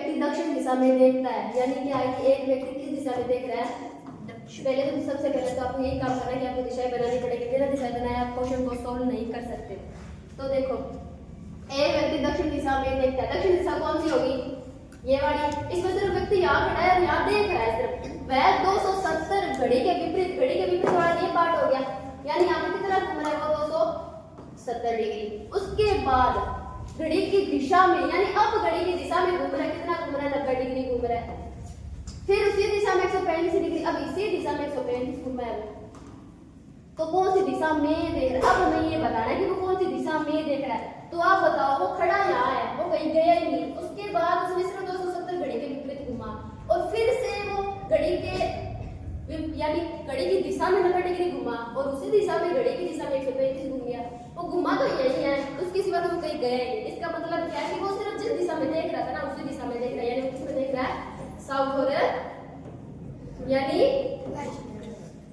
व्यक्ति दक्षिण दिशा में देखता है, यानी क्या है कि एक व्यक्ति किस दिशा में देख रहा है? पहले तो सबसे पहले तो आपको यही काम करना है कि आपको दिशाएं बनानी पड़ेगी। बिना दिशाएं बनाए आप क्वेश्चन को सॉल्व नहीं कर सकते। तो देखो, एक व्यक्ति दक्षिण दिशा में देखता है, दक्षिण दिशा कौन सी होगी? ये वाली। इसमें सिर्फ व्यक्ति यहाँ खड़ा है और यहाँ देख रहा है सिर्फ। वह 270 घड़ी के विपरीत वाला ये पार्ट हो गया, यानी यहाँ पे कितना घूम रहा है वो? 270 डिग्री। उसके बाद घड़ी की दिशा में, यानी अब घड़ी की दिशा में घूम रहा है, कितना घूम रहा है? 90 डिग्री घूम रहा है। फिर उसी दिशा में 135 डिग्री, अब इसी दिशा में 135 घूमा है। तो कौन सी दिशा में देख रहा है? अब हमें ये बताना है कि वो कौन सी दिशा में देख रहा है। तो आप बताओ, वो खड़ा यहाँ है, वो कहीं गया ही नहीं। उसके बाद उसने सिर्फ 270 घड़ी के विपरीत घुमा और फिर से वो घड़ी के यानी घड़ी की दिशा में 90 डिग्री घुमा और उसी दिशा में घड़ी की दिशा में 135 घूम गया। वो घुमा तो यही है, उसके सिवा तो वो कहीं गया ही नहीं। इसका मतलब क्या है कि वो सिर्फ जिस दिशा में देख रहा था ना, उसी दिशा में देख रहा है, यानी वो किसमें देख रहा है? साउथ और यानी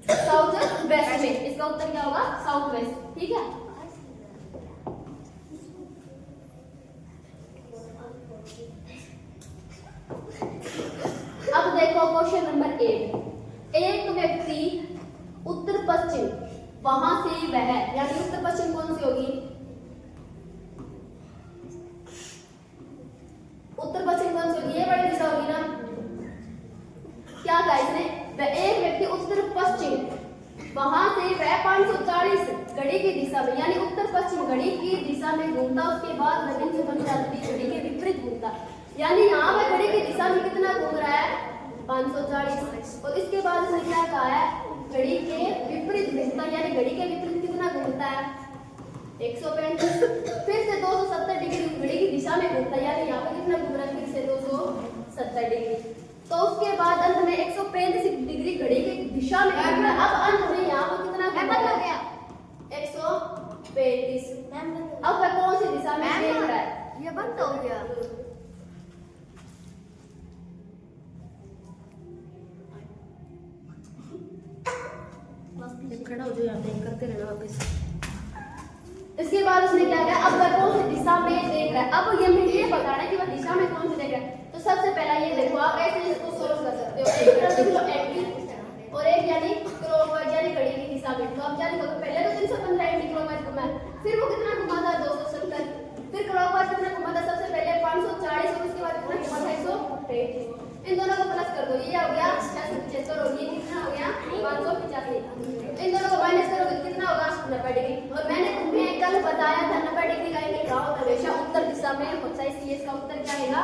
साउथ वेस्ट में। इसका उत्तर क्या होगा? South west. ठीक है, अब देखो क्वेश्चन नंबर 8। एक व्यक्ति उत्तर पश्चिम, वहां से वह, यानी उत्तर पश्चिम कौन सी होगी? उत्तर पश्चिम कौन सी होगी? ये बड़ी दिशा होगी ना। क्या कहा इसने? वह एक व्यक्ति उत्तर पश्चिम, वहां से वह 540 घड़ी की दिशा में, यानी उत्तर पश्चिम घड़ी की दिशा में घूमता। उसके बाद नवीन से बन जाती घड़ी के विपरीत घूमता, यानी यहाँ वह घड़ी की दिशा में कितना घूम रहा है? 540। और इसके बाद इसने क्या कहा है? घड़ी के विपरीत घूमता, यानी घड़ी के विपरीत कितना घूमता है? 135। फिर से 270 डिग्री घड़ी की दिशा में घूमता, यानी यहाँ पे कितना घूम रहा है? फिर से 270 डिग्री। तो उसके बाद अंत में 135 डिग्री घड़ी की दिशा में घूम रहा है। अब अंत में यहाँ पर कितना घूम रहा है? 135। अब वह कौन सी दिशा में देख रहा है? ये बंद हो गया। खड़ा हो जाओ, यहाँ पे करते रहना वापस। इसके बाद उसने क्या किया? अब वह कौन सी दिशा में देख रहा है। अब ये मुझे ये बताना है कि वह दिशा में कौन सी देख रहा है। तो सबसे पहला ये देखो, आप ऐसे इसको सोल्व कर सकते हो। एक तरफ देख लो एंटी और एक यानी क्लॉकवाइज, यानी घड़ी की दिशा में। तो आप क्या लिखोगे? पहले तो 315 एंटी क्लॉकवाइज घुमा, फिर वो कितना घुमा था? 270। फिर क्लॉकवाइज कितना घुमा था? सबसे पहले 540 और उसके बाद कितना घुमा था? 135। इन दोनों को प्लस कर दो, ये हो गया 675 और ये कितना हो गया? 585। इन दोनों को माइनस करोगे कितना होगा? 90 डिग्री। और मैंने तुम्हें कल बताया था 90 डिग्री का एंगल क्या होता है? हमेशा उत्तर दिशा में होता है, इसलिए इसका उत्तर क्या आएगा?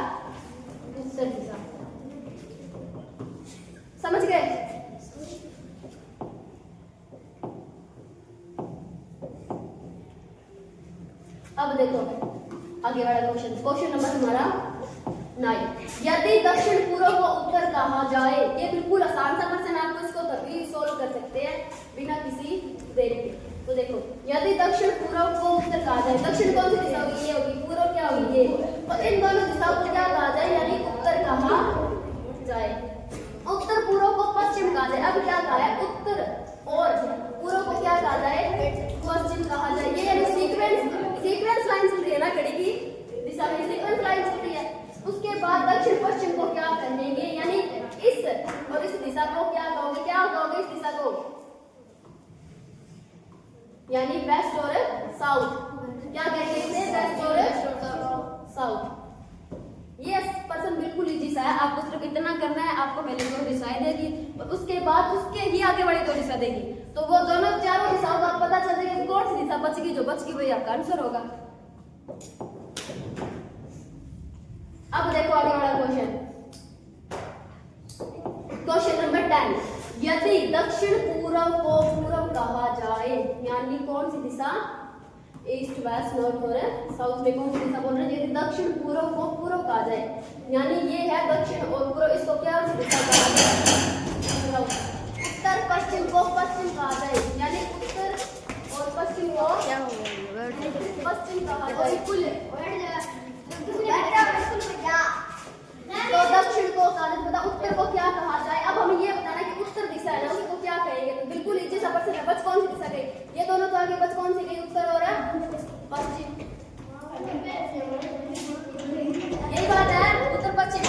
उत्तर दिशा। समझ गए? अब देखो आगे वाला क्वेश्चन नंबर हमारा 9। यदि दक्षिण पूर्व को उत्तर कहा जाए, ये बिल्कुल आसान सा क्वेश्चन, आपको इसको तभी सोल्व कर सकते हैं बिना किसी देरी के। तो देखो, यदि दक्षिण पूर्व को उत्तर कहा जाए, दक्षिण कौन सी दिशा होगी? ये होगी। पूर्व क्या होगी? ये। और इन दोनों दिशाओं को क्या कहा जाए? यानी उत्तर कहा जाए। उत्तर पूर्व को पश्चिम कहा जाए। अब क्या कहा है? उत्तर और पूर्व को क्या कहा जाए? पश्चिम कहा जाए। ये यानी सीक्वेंस लाइन चल रही है ना, घड़ी की दिशा में सीक्वेंस लाइन चल रही है। उसके बाद दक्षिण पश्चिम को क्या कहेंगे? यानी इस और इस दिशा को क्या कहोगे? क्या कहोगे इस दिशा को? यानी वेस्ट और साउथ। क्या कहेंगे इसे? वेस्ट और साउथ। ये पर्सन बिल्कुल इजी सा है, आपको सिर्फ इतना करना है। आपको पहले दो दिशाएं देगी और उसके बाद उसके ही आगे वाली दो दिशा देगी, तो वो दोनों चारों दिशाओं का पता चल जाएगा कौन सी दिशा बच गई। जो बच गई वही आपका आंसर होगा। अब देखो आगे वाला क्वेश्चन नंबर 10। यदि दक्षिण पूर्व को पूर्व कहा जाए, यानी कौन सी दिशा? ईस्ट, वेस्ट, नॉर्थ और साउथ में कौन सी दिशा बोल रहे हैं? यदि दक्षिण पूर्व को पूर्व कहा जाए, यानी ये है दक्षिण और पूर्व, इसको क्या सी दिशा कहा जाए? उत्तर पश्चिम को पश्चिम कहा जाए, यानी उत्तर और पश्चिम को क्या होगा? पश्चिम कहा जाए। तो दक्षिण को पता, उत्तर को क्या कहा जाए? अब हमें ये बताना है कि उत्तर दिशा है ना, उसको क्या कहेंगे? तो बिल्कुल इजी सा क्वेश्चन है। बच कौन सी दिशा गई? ये दोनों तो आगे बच कौन सी गई? उत्तर और पश्चिम। यही बात है, उत्तर पश्चिम।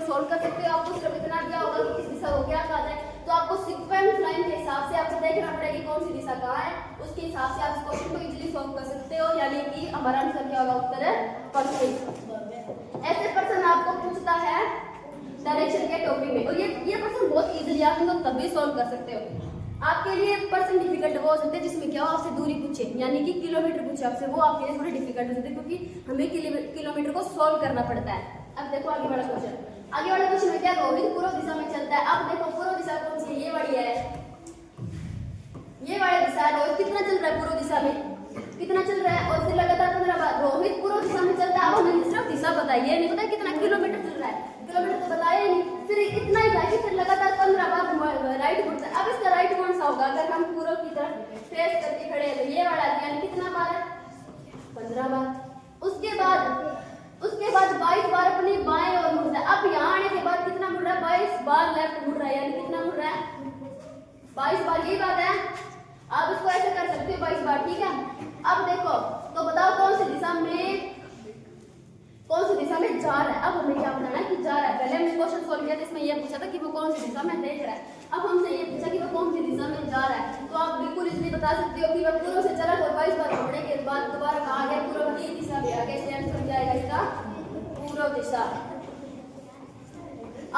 सोल्व कर सकते हो। आपको सिर्फ इतना दिया होगा कि किस दिशा को क्या कहा जाए, तो आपको सीक्वेंस लाइन के हिसाब से आपको देखना पड़ेगा कि कौन सी दिशा कहाँ है, उसके हिसाब से आप इस क्वेश्चन को इजीली सॉल्व कर सकते हो। यानी कि हमारा आंसर क्या होगा, उत्तर है पश्चिम। ऐसे पर्सन आपको पूछता है डायरेक्शन के टॉपिक में, और ये पर्सन बहुत इजीली आप इनको तभी सॉल्व कर सकते हो। आपके लिए पर्सन डिफिकल्ट वो हो सकते हैं जिसमें क्या हो, आपसे दूरी पूछे, यानी कि किलोमीटर पूछे आपसे, वो आपके लिए थोड़े डिफिकल्ट हो सकते हैं क्योंकि हमें किलोमीटर को सॉल्व करना पड़ता है। अब देखो आगे वाला क्वेश्चन, आगे वाले क्वेश्चन में क्या रोहित पूर्व दिशा में चलता है। अब देखो पूर्व दिशा कौन सी है, ये वाली है, ये वाली दिशा है। रोहित कितना चल रहा है पूर्व दिशा में, कितना चल रहा है, और फिर लगातार 15 बार रोहित पूर्व दिशा में चलता है। अब हमें सिर्फ दिशा बताइए, नहीं पता कितना किलोमीटर चल रहा है, किलोमीटर तो बताया ही नहीं, फिर इतना ही बाकी फिर लगातार 15 बार राइट मुड़ता है। अब इसका राइट कौन सा होगा, अगर हम पूर्व की तरफ फेस करके खड़े हैं तो ये वाला, यानी कितना बार है, 15 बार। उसके बाद 22 बार अपनी बाएं ओर मुड़ता है। अब यहाँ आने के बाद कितना मुड़ रहा है, 22 बार लेफ्ट मुड़ रहा है, यानी कितना मुड़ रहा है, 22 बार। यही बात है, आप इसको ऐसे कर सकते हो 22 बार, ठीक है। अब देखो तो बताओ कौन सी दिशा में जा रहा है। अब हमें क्या बताना है कि जा रहा है। पहले हमने क्वेश्चन सोल्व किया था, इसमें ये पूछा था कि वो कौन सी दिशा में देख रहा है। अब हमसे ये पूछा कि वो कौन सी दिशा में जा रहा है, तो आप बिल्कुल इसलिए बता सकते हो कि वह पूर्व से चला और 22 बार घूमने के बाद दोबारा कहा गया पूर्व की दिशा में आ गया। इसलिए आंसर क्या आएगा इसका, पूर्व दिशा।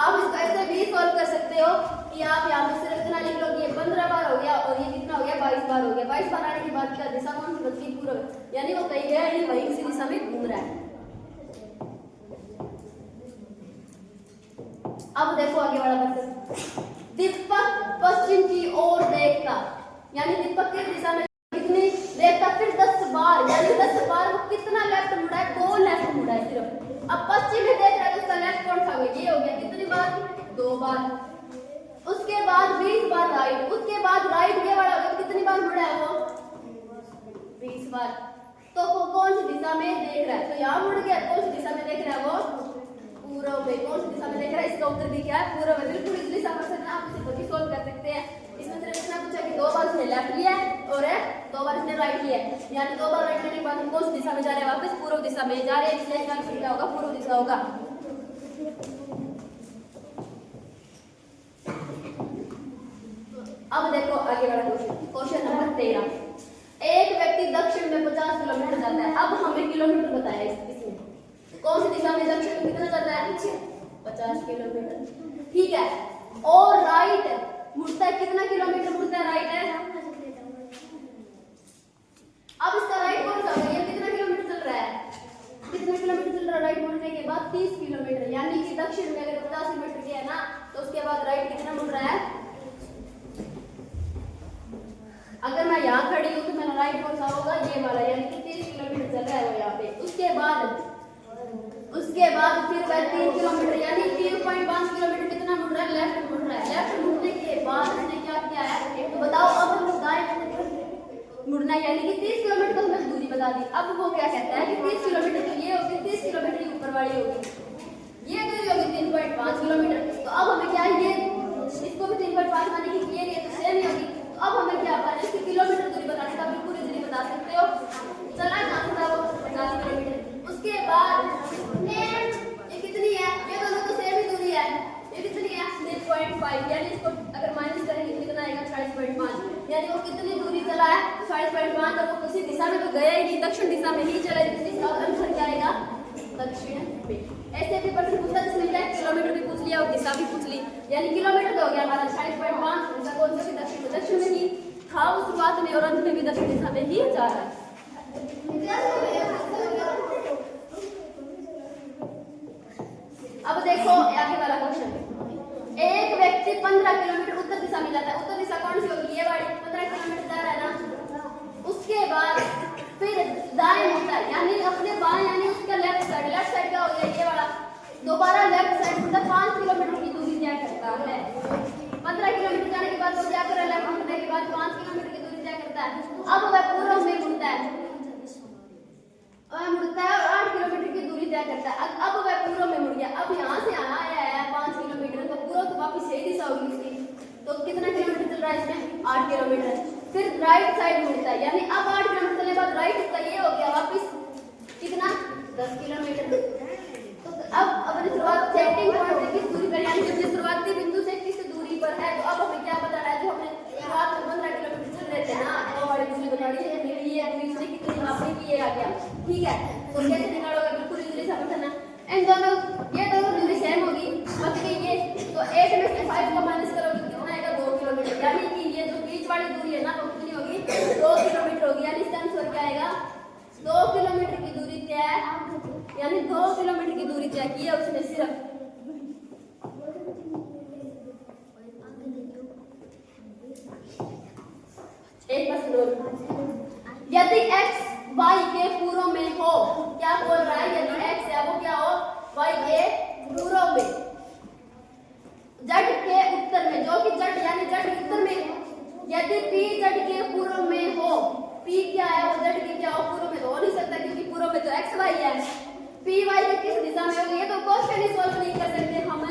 आप इसको ऐसे भी सॉल्व कर सकते हो कि आप यहाँ पे सिर्फ इतना लिख लो कि ये 15 बार हो गया और ये कितना हो गया, 22 बार हो गया। 22 बार आने के बाद क्या दिशा कौन सी बची, पूर्व, यानी वो कहीं गया नहीं, वही उसी दिशा में घूम रहा है। अब देखो आगे वाला क्वेश्चन, दीपक पश्चिम की ओर देखता, यानी दीपक की दिशा में कितनी देखता, फिर 10 बार, यानी 10 बार वो कितना लेफ्ट मुड़ा है, 2 लेफ्ट मुड़ा है सिर्फ। अब पश्चिम में देख रहा है तो उसका लेफ्ट कौन सा, ये हो गया, कितनी बार, 2 बार। उसके बाद 20 बार राइट, उसके बाद राइट ये वाला हो गया, कितनी बार मुड़ा है वो, 20 बार। तो वो कौन सी दिशा में देख रहा है, तो यहाँ मुड़ गया, कौन सी दिशा में देख रहा है वो, पूर्व में। कौन सी दिशा में देख रहा है, इसका उत्तर भी क्या है, पूर्व में। बिल्कुल इजीली समझ सकते हैं, आप इसे खुद ही सोल्व कर सकते हैं। इसमें सिर्फ इतना पूछा कि 2 बार इसने लेफ्ट लिया है और 2 बार इसने राइट लिया है, यानी 2 बार राइट लेने के बाद हम कौन सी दिशा में जा रहे हैं, वापस पूर्व दिशा में जा रहे हैं। इसलिए इसका आंसर क्या होगा, पूर्व दिशा होगा। अब देखो आगे वाला क्वेश्चन, क्वेश्चन नंबर 13, एक व्यक्ति दक्षिण में 50 किलोमीटर जाता है। अब हमें किलोमीटर बताया इसमें, कौन सी दिशा में दक्षिण में कितना जाता है, 50 किलोमीटर, ठीक है। और राइट मुड़ता है, कितना किलोमीटर मुड़ता है, राइट है। अब इसका राइट कौन सा होगा, ये कितना किलोमीटर चल रहा है, कितना किलोमीटर चल रहा है राइट मुड़ने के बाद, 30 किलोमीटर, यानी कि दक्षिण में अगर 50 किलोमीटर किया है ना, तो उसके बाद राइट कितना मुड़ रहा है। अगर मैं यहाँ खड़ी हूँ तो मेरा राइट कौन सा होगा, ये वाला, यानी कि 30 किलोमीटर चल रहा है वो यहाँ पे। उसके बाद फिर वह 3 किलोमीटर यानी 3.5 किलोमीटर कितना मुड़ रहा है, लेफ्ट मुड़ रहा है। लेफ्ट मुड़ने के बाद उसने क्या किया है, तो बताओ। अब हम दाएं मुड़ना, यानी कि 30 किलोमीटर तो हमें दूरी बता दी। अब वो क्या कहता है कि 30 किलोमीटर तो ये होगी, 30 किलोमीटर की ऊपर वाली होगी, ये दूरी होगी 3.5 किलोमीटर। तो अब हमें क्या है, ये इसको भी 3.5 माने कि ये तो सेम ही होगी। तो अब हमें क्या करना है, इसकी किलोमीटर दूरी बताने का बिल्कुल इजीली बता सकते हो। चला कहाँ था वो, 50 किलोमीटर। उसके बाद ये कितनी है, ये दोनों तो सेम ही दूरी है, ये कितनी है, 3.5, यानी इसको अगर माइनस करेंगे कितना आएगा, 40.5, यानी वो कितनी दूरी चला है, 40.5। और वो किसी दिशा में तो गया ही नहीं, दक्षिण दिशा में ही चला, इसका आंसर क्या आएगा, दक्षिण में। ऐसे भी प्रश्न पूछा जिसमें क्या किलोमीटर भी पूछ लिया और दिशा भी पूछ ली, यानी किलोमीटर तो हो गया हमारा 40.5, उसका कौन सा भी दक्षिण में ही था वो शुरुआत में, और अंत में भी दक्षिण दिशा में ही जा रहा है। अब देखो आगे वाला क्वेश्चन, एक व्यक्ति 15 किलोमीटर उत्तर दिशा में जाता है। उत्तर दिशा कौन सी होगी, ये वाली, 15 किलोमीटर जा रहा है ना। उसके बाद फिर दाएं मुड़ता है, यानी अपने बाएं, यानी उसका लेफ्ट साइड क्या हो गया, ये वाला, दोबारा लेफ्ट साइड मुड़ता, 5 किलोमीटर की दूरी तय करता है। 15 किलोमीटर जाने के बाद वो क्या कर रहा है, लेफ्ट मुड़ने के बाद 5 किलोमीटर की दूरी तय करता है। अब वह पूर्व में मुड़ता है, मुड़ता है और 8 किलोमीटर की दूरी तय करता है। अब वह पूर्व में मुड़ गया। अब यहाँ से आया है 5 किलोमीटर, तो पूर्व तो वापस यही दिशा होगी इसकी। तो कितना किलोमीटर चल रहा है इसमें, 8 किलोमीटर। फिर राइट साइड मुड़ता है, यानी अब 8 किलोमीटर चलने के बाद राइट उसका ये हो गया वापस कितना, 10 किलोमीटर। तो अब अपनी शुरुआत सेटिंग पॉइंट से किस दूरी पर, यानी कि शुरुआती बिंदु से किस दूरी पर है। तो अब हमें क्या पता है, जो हमने शुरुआत में 15 किलोमीटर चल रहे थे ना, वो वाली दूरी बता दी है। मेरी ये दूरी से कितनी मापनी की ये आ गया, ठीक है। तो कैसे निकालोगे, बिल्कुल इजीली समझना। इन दोनों, ये दोनों दूरी सेम होगी, बाकी ये तो 8 में से 5 को माइनस करोगे कितना आएगा, 2 किलोमीटर। यानी कि ये जो बीच वाली दूरी है ना, वो कितनी होगी, 2 किलोमीटर होगी। यानी इसका आंसर क्या आएगा, 2 किलोमीटर की दूरी तय, यानी 2 किलोमीटर की दूरी तय की है उसने सिर्फ। एक प्रश्न और, यदि x y के पूर्व में हो, क्या बोल रहा है, यदि x है वो क्या हो, y के पूर्व में, z के उत्तर में, जो कि z यानी z के उत्तर में, यदि p z के पूर्व में हो, p क्या है वो z के क्या हो, पूर्व में तो हो नहीं सकता, क्योंकि पूर्व में तो x y है। p y के किस दिशा में होगी, ये तो क्वेश्चन ही सॉल्व नहीं कर सकते हम,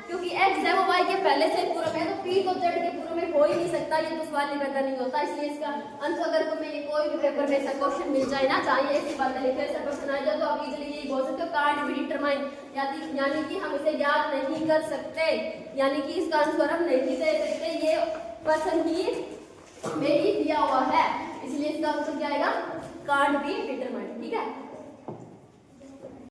क्योंकि x है वो y के पहले से पूर्व में है, तो p तो z के पूर्व में हो ही नहीं सकता, ये तो सवाल ही पैदा नहीं होता। इसलिए इसका आंसर, अगर तुम्हें ये कोई भी पेपर में ऐसा क्वेश्चन मिल जाए ना, चाहिए ऐसी बातें लिखे, ऐसा क्वेश्चन आ जाए, तो आप इजीली यही बोल सकते हो, कांट बी डिटरमाइन, यानी कि हम इसे याद नहीं कर सकते, यानी कि इसका आंसर हम नहीं दे सकते, ये क्वेश्चन ही में ही दिया हुआ है, इसलिए इसका आंसर क्या आएगा, कांट बी डिटरमाइन, ठीक है।